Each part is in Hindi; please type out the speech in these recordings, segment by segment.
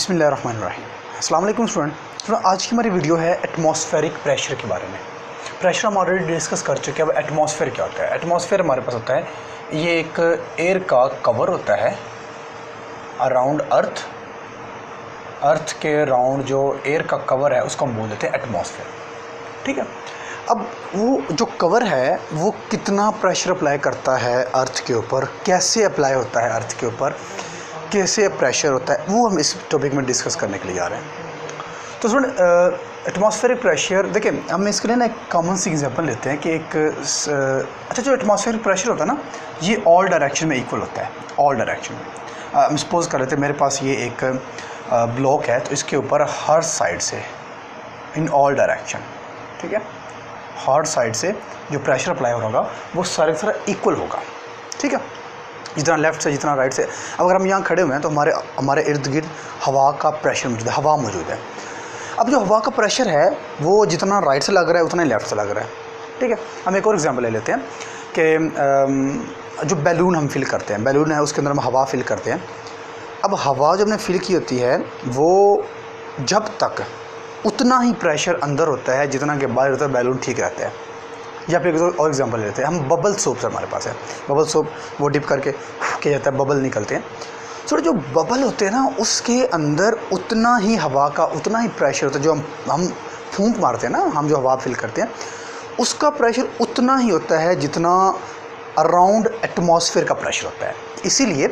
बिस्मिल्लाहिर्रहमानिर्रहीम। अस्सलाम वालेकुम स्टूडेंट। आज की हमारी वीडियो है एटमॉस्फेरिक प्रेशर के बारे में। प्रेशर हम ऑलरेडी डिस्कस कर चुके हैं। अब एटमॉस्फेयर क्या होता है? एटमॉस्फेयर हमारे पास होता है, ये एक एयर का कवर होता है अराउंड अर्थ। अर्थ के अराउंड जो एयर का कवर है उसको हम बोल देते हैं एटमॉस्फेयर। ठीक है। अब वो जो कवर है वो कितना प्रेशर अप्लाई करता है अर्थ के ऊपर, कैसे अप्लाई होता है अर्थ के ऊपर, कैसे प्रेशर होता है, वो हम इस टॉपिक में डिस्कस करने के लिए जा रहे हैं। तो स्टूडेंट, एटमॉस्फेरिक प्रेशर देखिए, हम इसके लिए ना एक कॉमन सी एग्जांपल लेते हैं कि अच्छा जो एटमॉस्फेरिक प्रेशर होता है ना, ये ऑल डायरेक्शन में इक्वल होता है। ऑल डायरेक्शन में हम सपोज कर लेते हैं मेरे पास ये एक ब्लॉक है, तो इसके ऊपर हर साइड से इन ऑल डायरेक्शन, ठीक है, हर साइड से जो प्रेशर अप्लाई हो रहा होगा वो सारे का सारा इक्वल होगा। ठीक है, जितना लेफ़्ट से जितना राइट से। अब अगर हम यहाँ खड़े हुए हैं तो हमारे इर्द गिर्द हवा का प्रेशर मौजूद है, हवा मौजूद है। अब जो हवा का प्रेशर है वो जितना राइट से लग रहा है उतना ही लेफ़्ट से लग रहा है। ठीक है, हम एक और एग्जांपल ले लेते हैं कि जो बैलून हम फिल करते हैं, बैलून है उसके अंदर हम हवा फिल करते हैं। अब हवा जो हमने फिल की होती है वो जब तक उतना ही प्रेशर अंदर होता है जितना कि बाहर होता है, बैलून ठीक रहता है। या फिर एक और एग्जांपल लेते हैं, हम बबल सोप से हमारे पास है, बबल सोप वो डिप करके किया जाता है, बबल निकलते हैं। तो जो बबल होते हैं ना उसके अंदर उतना ही हवा का उतना ही प्रेशर होता है। जो हम फूंक मारते हैं ना, हम जो हवा फिल करते हैं उसका प्रेशर उतना ही होता है जितना अराउंड एटमॉस्फेयर का प्रेशर होता है। इसीलिए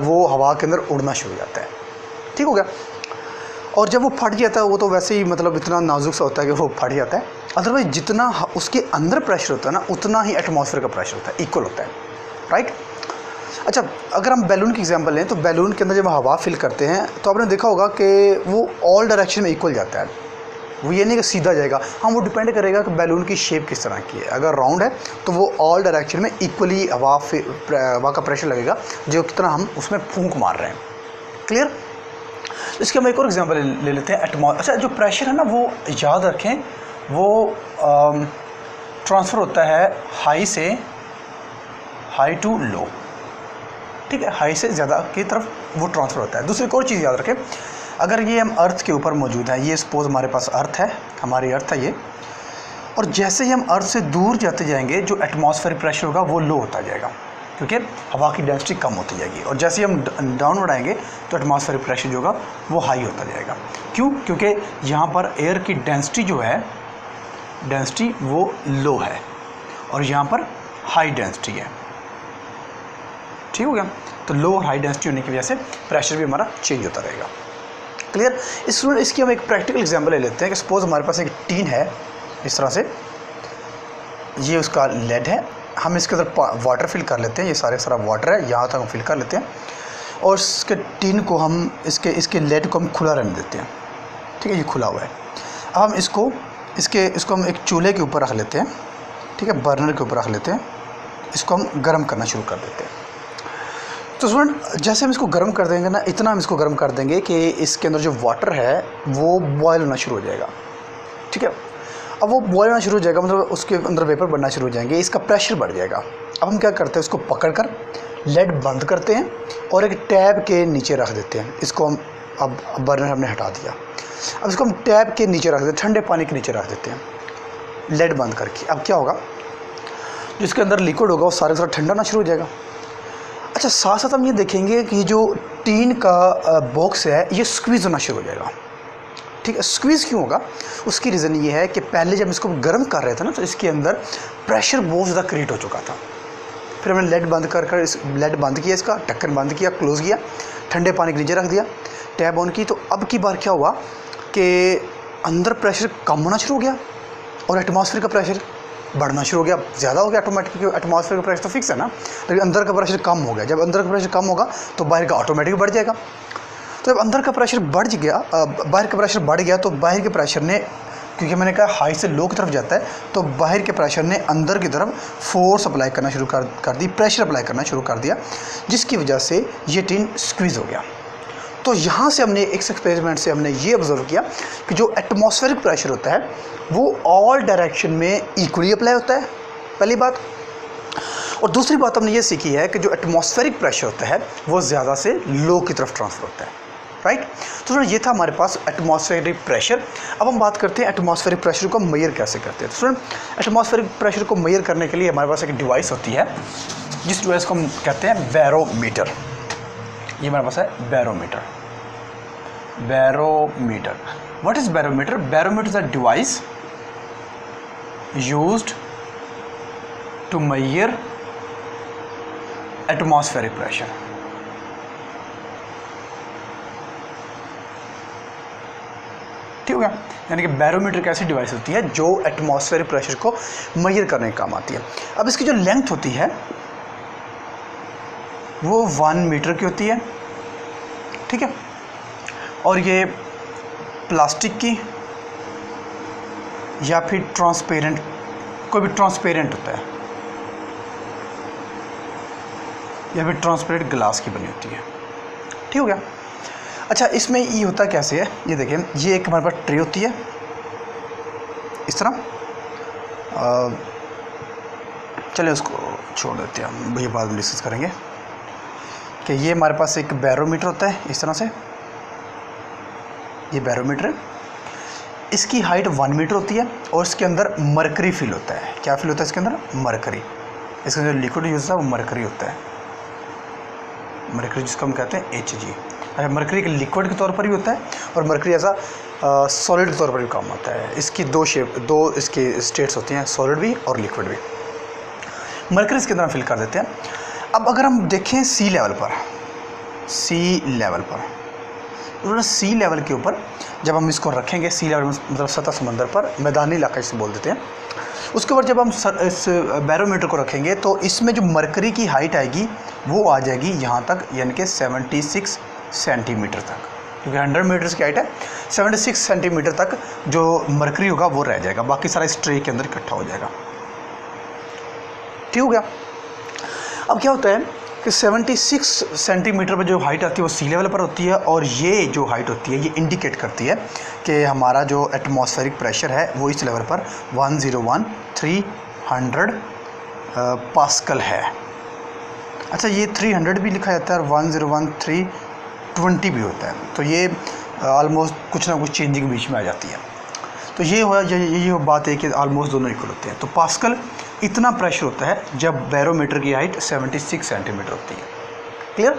वो हवा के अंदर उड़ना शुरू हो जाता है। ठीक हो गया। और जब वो फट जाता है वो तो वैसे ही मतलब इतना नाजुक सा होता है कि वो फट जाता है। अदरवाइज जितना उसके अंदर प्रेशर होता है ना उतना ही एटमॉस्फेयर का प्रेशर होता है, इक्वल होता है। राइट। अच्छा, अगर हम बैलून की एग्जांपल लें तो बैलून के अंदर जब हवा फिल करते हैं तो आपने देखा होगा कि वो ऑल डायरेक्शन में इक्वल जाता है। वो ये नहीं कि सीधा जाएगा, हाँ वो डिपेंड करेगा कि बैलून की शेप किस तरह की है। अगर राउंड है तो वो ऑल डायरेक्शन में इक्वली हवा का प्रेशर लगेगा जो कितना हम उसमें फूंक मार रहे हैं। क्लियर। इसके हम एक और एग्जांपल ले लेते हैं। अच्छा, जो प्रेशर है ना वो याद रखें वो ट्रांसफ़र होता है हाई टू लो। ठीक है, हाई से ज़्यादा की तरफ वो ट्रांसफ़र होता है। दूसरी एक और चीज़ याद रखें, अगर ये हम अर्थ के ऊपर मौजूद है, ये सपोज हमारे पास अर्थ है, हमारी अर्थ है ये, और जैसे ही हम अर्थ से दूर जाते जाएंगे जो एटमॉस्फेरिक प्रेशर होगा वो लो होता जाएगा क्योंकि हवा की डेंसिटी कम होती जाएगी। और जैसे ही हम डाउनवर्ड आएंगे तो एटमॉस्फेरिक प्रेशर जो होगा वो हाई होता जाएगा। क्यों? क्योंकि यहाँ पर एयर की डेंसिटी जो है, डेंसिटी वो लो है और यहाँ पर हाई डेंसिटी है। ठीक हो गया। तो लो और हाई डेंसिटी होने की वजह से प्रेशर भी हमारा चेंज होता रहेगा। क्लियर। इसकी हम एक प्रैक्टिकल एग्जांपल ले लेते हैं कि सपोज हमारे पास एक टीन है इस तरह से, ये उसका लेड है, हम इसके अंदर वाटर फिल कर लेते हैं, ये सारा वाटर है, यहाँ तक हम फिल कर लेते हैं और इसके टीन को हम इसके लेड को हम खुला रहने देते हैं। ठीक है, ये खुला हुआ है। अब हम इसको हम एक चूल्हे के ऊपर रख लेते हैं। ठीक है, बर्नर के ऊपर रख लेते हैं, इसको हम गर्म करना शुरू कर देते हैं। तो स्टूडेंट, जैसे हम इसको गर्म कर देंगे ना, इतना हम इसको गर्म कर देंगे कि इसके अंदर जो वाटर है वो बॉयल होना शुरू हो जाएगा। ठीक है, अब वो बॉयल होना शुरू हो जाएगा मतलब उसके अंदर वेपर बनना शुरू हो जाएंगे, इसका प्रेशर बढ़ जाएगा। अब हम क्या करते हैं, इसको पकड़कर लेड बंद करते हैं और एक टैब के नीचे रख देते हैं। इसको हम अब बर्नर हमने हटा दिया, अब इसको हम टैब के नीचे रख देते हैं, ठंडे पानी के नीचे रख देते हैं लेड बंद करके। अब क्या होगा, जिसके अंदर लिक्विड होगा वो सारा ठंडा होना शुरू हो जाएगा। अच्छा, साथ साथ हम ये देखेंगे कि जो टीन का बॉक्स है ये स्क्वीज़ होना शुरू हो जाएगा। ठीक है, स्क्वीज़ क्यों होगा? उसकी रीज़न ये है कि पहले जब इसको गर्म कर रहे थे ना तो इसके अंदर प्रेशर बहुत ज़्यादा क्रिएट हो चुका था। फिर हमने लेड बंद कर इस लेड बंद किया, इसका ढक्कन बंद किया, क्लोज़ किया, ठंडे पानी के नीचे रख दिया, टैब ऑन की। तो अब की बार क्या हुआ कि अंदर प्रेशर कम होना शुरू हो गया और एटमॉस्फेयर का प्रेशर बढ़ना शुरू हो गया, ज़्यादा हो गया ऑटोमेटिक, क्योंकि एटमॉस्फेयर का प्रेशर तो फिक्स है ना, लेकिन अंदर का प्रेशर कम हो गया। जब अंदर का प्रेशर कम होगा तो बाहर का ऑटोमेटिक बढ़ जाएगा। तो जब अंदर का प्रेशर बढ़ गया, बाहर का प्रेशर बढ़ गया, तो बाहर के प्रेशर ने, क्योंकि मैंने कहा हाई से लो की तरफ जाता है, तो बाहर के प्रेशर ने अंदर की तरफ फोर्स अप्लाई करना शुरू कर दी, प्रेशर अप्लाई करना शुरू कर दिया, जिसकी वजह से ये टीन स्क्वीज़ हो गया। तो यहाँ से हमने इस एक्सपेरिमेंट से हमने ये ऑब्जर्व किया कि जो एटमॉस्फेरिक प्रेशर होता है वो ऑल डायरेक्शन में इक्वली अप्लाई होता है, पहली बात। और दूसरी बात हमने ये सीखी है कि जो एटमॉस्फेरिक प्रेशर होता है वो ज़्यादा से लो की तरफ ट्रांसफ़र होता है। राइट। तो स्टूडेंट ये था हमारे पास एटमॉस्फेरिक प्रेशर। अब हम बात करते हैं एटमॉस्फेरिक प्रेशर को मेजर कैसे करते हैं। तो स्टूडेंट एटमॉस्फेरिक प्रेशर को मेजर करने के लिए हमारे पास एक डिवाइस होती है, जिस डिवाइस को हम कहते हैं बैरोमीटर। ये हमारे पास है barometer. Barometer, what is barometer? Barometer is a device used to measure atmospheric pressure. ठीक हो गया। यानी कि बैरोमीटर एक ऐसी डिवाइस होती है जो एटमॉस्फेरिक प्रेशर को मेजर करने का काम आती है। अब इसकी जो लेंथ होती है वो 1 मीटर की होती है, ठीक है। और ये प्लास्टिक की या फिर ट्रांसपेरेंट, कोई भी ट्रांसपेरेंट होता है या फिर ट्रांसपेरेंट ग्लास की बनी होती है। ठीक हो गया। अच्छा, इसमें ये होता कैसे है, ये देखें, ये एक हमारे पास ट्रे होती है इस तरह। चलिए उसको छोड़ देते हैं, हम ये बाद में डिस्कस करेंगे कि ये हमारे पास एक बैरोमीटर होता है इस तरह से। ये बैरोमीटर है, इसकी हाइट 1 मीटर होती है और इसके अंदर मरकरी फिल होता है। क्या फिल होता है इसके अंदर? मरकरी। इसका जो लिक्विड यूज होता है वो मरकरी होता है, मरकरी, जिसको हम कहते हैं Hg। अच्छा, मरकरी के लिक्विड के तौर पर भी होता है और मरकरी ऐसा सॉलिड के तौर पर भी काम आता है। इसकी दो इसके स्टेट्स होती हैं, सॉलिड भी और लिक्विड भी। मरकरी इसके अंदर फिल कर देते हैं। अब अगर हम देखें सी लेवल पर, सी लेवल के ऊपर जब हम इसको रखेंगे, सी लेवल मतलब सतह समंदर पर, मैदानी इलाका इसे बोल देते हैं, उसके ऊपर जब हम इस बैरोमीटर को रखेंगे तो इसमें जो मरकरी की हाइट आएगी वो आ जाएगी यहाँ तक, यानी कि 76 सेंटीमीटर तक, क्योंकि 100 मीटर्स की हाइट है। 76 सेंटीमीटर तक जो मरकरी होगा वो रह जाएगा, बाकी सारा इस ट्रे के अंदर इकट्ठा हो जाएगा। ठीक हो गया। अब क्या होता है कि 76 सेंटीमीटर पर जो हाइट आती है वो सी लेवल पर होती है, और ये जो हाइट होती है ये इंडिकेट करती है कि हमारा जो एटमॉस्फेरिक प्रेशर है वो इस लेवल पर 101,300 पास्कल है। अच्छा, ये 300 भी लिखा जाता है और 101,320 भी होता है, तो ये ऑलमोस्ट कुछ ना कुछ चेंजिंग बीच में आ जाती है। तो ये बात है कि ऑलमोस्ट दोनों इक्वल होते हैं। तो पास्कल इतना प्रेशर होता है जब बैरोमीटर की हाइट 76 सेंटीमीटर होती है। क्लियर?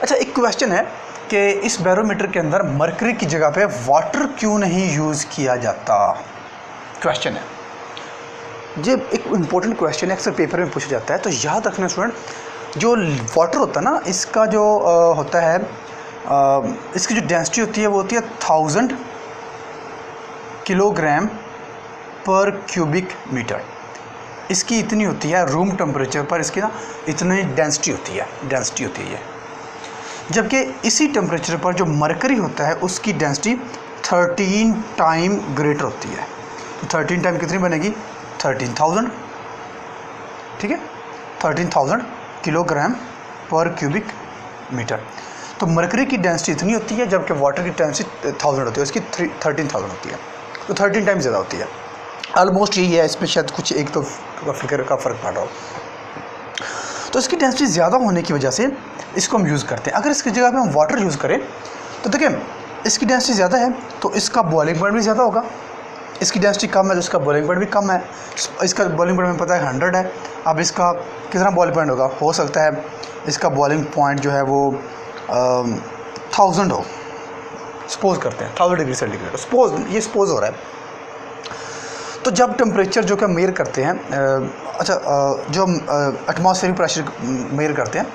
अच्छा, एक क्वेश्चन है कि इस बैरोमीटर के अंदर मरकरी की जगह पे वाटर क्यों नहीं यूज़ किया जाता? क्वेश्चन है, ये एक इम्पोर्टेंट क्वेश्चन है, अक्सर पेपर में पूछा जाता है। तो याद रखना स्टूडेंट, जो वाटर होता है ना, इसका जो होता है इसकी जो डेंसिटी होती है वो होती है 1000 किलोग्राम पर क्यूबिक मीटर। इसकी इतनी होती है रूम टेम्परेचर पर, इसकी ना इतनी डेंसिटी होती है ये। जबकि इसी टेम्परेचर पर जो मरकरी होता है उसकी डेंसिटी 13 टाइम ग्रेटर होती है। तो 13 टाइम कितनी बनेगी? 13,000। ठीक है, 13,000 किलोग्राम पर क्यूबिक मीटर। तो मरकरी की डेंसिटी इतनी होती है जबकि वाटर की डेंसिटी 1000 होती है, उसकी 13,000 होती है, तो 13 टाइम ज़्यादा होती है। ऑलमोस्ट यही है, इसमें शायद कुछ एक तो फिगर का फ़र्क पड़ रहा हो। तो इसकी डेंसिटी ज़्यादा होने की वजह से इसको हम यूज़ करते हैं। अगर इसकी जगह पे हम वाटर यूज़ करें तो देखिए, इसकी डेंसिटी ज़्यादा है तो इसका बॉइलिंग पॉइंट भी ज़्यादा होगा, इसकी डेंसिटी कम है तो इसका बॉइलिंग पॉइंट भी कम है। इसका बॉइलिंग पॉइंट हमें पता है 100 है, अब इसका कितना बॉइलिंग पॉइंट होगा? हो सकता है इसका बॉइलिंग पॉइंट जो है वो 1000 हो, सपोज करते हैं 1000 डिग्री सेंटीग्रेड, सपोज हो रहा है। तो जब टेम्परेचर जो कि मेजर करते हैं, जो एटमॉस्फेरिक प्रेशर मेजर करते हैं,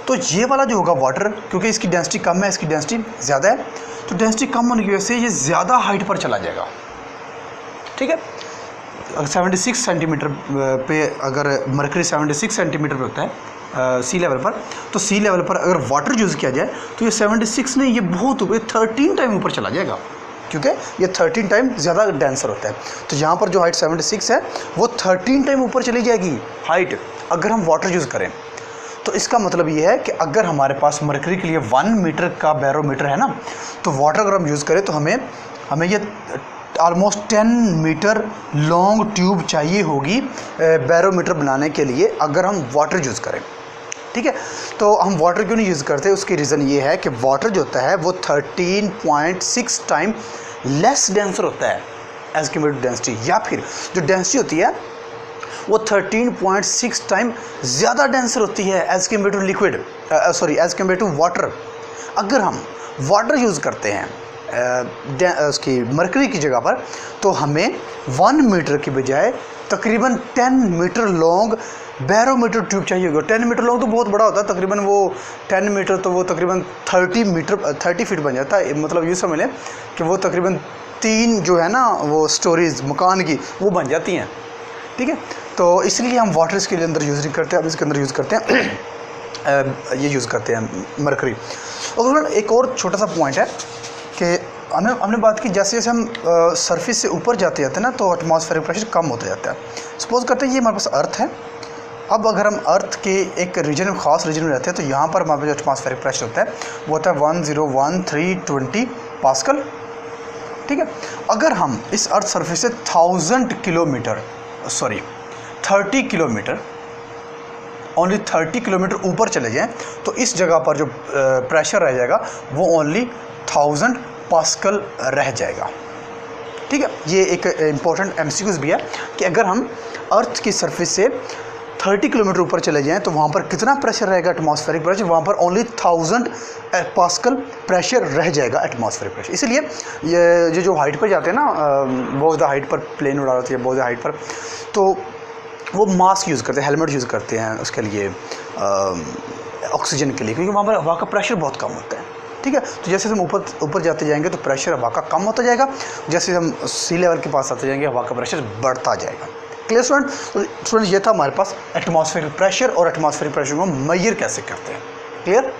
तो ये वाला जो होगा वाटर, क्योंकि इसकी डेंसिटी कम है, इसकी डेंसिटी ज़्यादा है, तो डेंसिटी कम होने की वजह से ये ज़्यादा हाइट पर चला जाएगा। ठीक है, 76 सेंटीमीटर पे अगर मरकरी 76 सेंटीमीटर पे होता है सी लेवल पर, तो सी लेवल पर अगर वाटर यूज़ किया जाए तो ये 76 नहीं, ये बहुत ऊपर 13 टाइम ऊपर चला जाएगा, क्योंकि ये 13 टाइम ज़्यादा डेंसर होता है। तो यहाँ पर जो हाइट 76 है वो 13 टाइम ऊपर चली जाएगी हाइट अगर हम वाटर यूज़ करें। तो इसका मतलब ये है कि अगर हमारे पास मरकरी के लिए 1 मीटर का बैरोमीटर है ना, तो वाटर अगर हम यूज़ करें तो हमें ये ऑलमोस्ट 10 मीटर लॉन्ग ट्यूब चाहिए होगी बैरोमीटर बनाने के लिए, अगर हम वाटर यूज़ करें। ठीक है। तो हम वाटर क्यों नहीं यूज़ करते, उसकी रीज़न ये है कि वाटर जो होता है वो 13.6 टाइम लेस डेंसर होता है एज कम्पेयर टू डेंसिटी, या फिर जो डेंसिटी होती है वो 13.6 टाइम ज़्यादा डेंसर होती है as compare to liquid, sorry as compare to water. अगर हम वाटर यूज़ करते हैं उसकी मरकरी की जगह पर, तो हमें 1 मीटर की बजाय तकरीबन 10 मीटर लॉन्ग बैरोमीटर ट्यूब चाहिए होगा। 10 मीटर लॉन्ग तो बहुत बड़ा होता है, तकरीबन वो 10 मीटर तो वो तकरीबन 30 फीट बन जाता है। मतलब यूँ समझ लें कि वो तकरीबन 3 जो है ना वो स्टोरीज मकान की वो बन जाती हैं, ठीक है। तो इसलिए हम वाटर इसके अंदर यूज़ नहीं करते, अब इसके अंदर यूज़ करते हैं ये यूज़ करते हैं मरकरी। और एक और छोटा सा पॉइंट है कि हमने बात की जैसे जैसे हम सरफेस से ऊपर जाते हैं ना तो एटमॉस्फेरिक प्रेशर कम होता जाता है। सपोज़ करते हैं ये हमारे पास अर्थ है। अब अगर हम अर्थ के एक रीजन में, ख़ास रीजन में रहते हैं, तो यहाँ पर हमारे पास जो एटमॉस्फेरिक प्रेशर होता है वो होता है 101320 पास्कल, ठीक है। अगर हम इस अर्थ सरफेस से 30 किलोमीटर ओनली 30 किलोमीटर ऊपर चले जाएं, तो इस जगह पर जो प्रेशर रह जाएगा वो ओनली 1000 पास्कल रह जाएगा, ठीक है। ये एक इम्पोर्टेंट एमसीक्यूज भी है कि अगर हम अर्थ की सरफेस से 30 किलोमीटर ऊपर चले जाएं तो वहाँ पर कितना प्रेशर रहेगा एटमॉस्फेरिक प्रेशर, वहाँ पर ओनली 1000 पास्कल प्रेशर रह जाएगा एटमॉस्फेरिक प्रेशर। इसलिए ये जो हाइट पर जाते हैं ना, बहुत ज़्यादा हाइट पर प्लेन उड़ा रहे थे, बहुत ज़्यादा हाइट पर, तो वो मास्क यूज़ करते हैं, हेलमेट यूज़ करते हैं उसके लिए, ऑक्सीजन के लिए, क्योंकि वहाँ पर हवा का प्रेशर बहुत कम होता है, ठीक है। तो जैसे हम ऊपर जाते जाएंगे तो प्रेशर हवा का कम होता जाएगा, जैसे हम सी लेवल के पास आते जाएंगे हवा का प्रेशर बढ़ता जाएगा। Clear student? ये था हमारे पास एटमॉस्फेरिक प्रेशर और एटमॉस्फेरिक प्रेशर को मेजर कैसे करते हैं। क्लियर?